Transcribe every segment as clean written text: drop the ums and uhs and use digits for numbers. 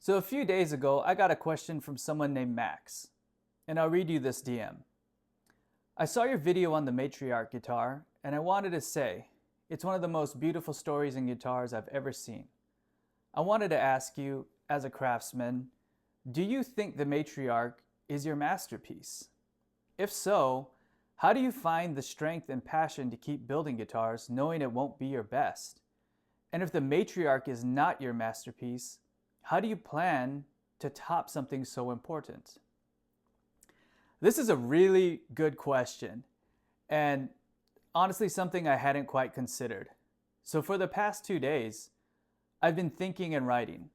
So a few days ago, I got a question from someone named Max, and I'll read you this DM. I saw your video on the Matriarch guitar, and I wanted to say, it's one of the most beautiful stories in guitars I've ever seen. I wanted to ask you, as a craftsman, do you think the Matriarch is your masterpiece? If so, how do you find the strength and passion to keep building guitars knowing it won't be your best? And if the Matriarch is not your masterpiece, how do you plan to top something so important? This is a really good question, and honestly something I hadn't quite considered. So for the past 2 days, I've been thinking and writing.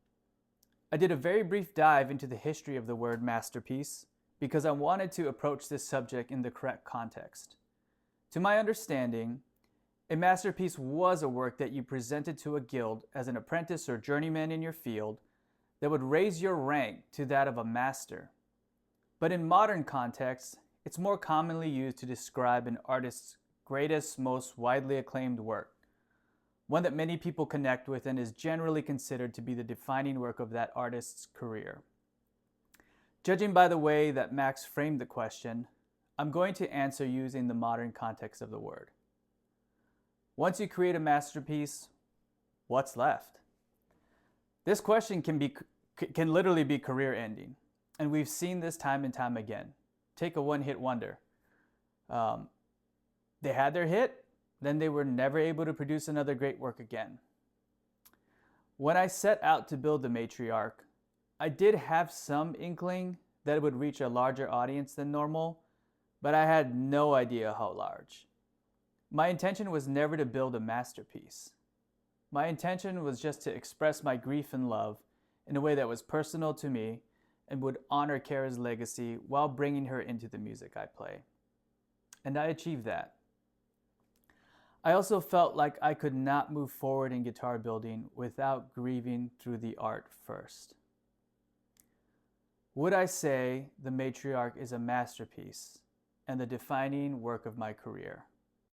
I did a very brief dive into the history of the word masterpiece because I wanted to approach this subject in the correct context. To my understanding, a masterpiece was a work that you presented to a guild as an apprentice or journeyman in your field that would raise your rank to that of a master. But in modern contexts, it's more commonly used to describe an artist's greatest, most widely acclaimed work, one that many people connect with and is generally considered to be the defining work of that artist's career. Judging by the way that Max framed the question, I'm going to answer using the modern context of the word. Once you create a masterpiece, what's left? This question can literally be career-ending, and we've seen this time and time again. Take a one-hit wonder. They had their hit, then they were never able to produce another great work again. When I set out to build the Matriarch, I did have some inkling that it would reach a larger audience than normal, but I had no idea how large. My intention was never to build a masterpiece. My intention was just to express my grief and love in a way that was personal to me and would honor Kara's legacy while bringing her into the music I play. And I achieved that. I also felt like I could not move forward in guitar building without grieving through the art first. Would I say the Matriarch is a masterpiece and the defining work of my career?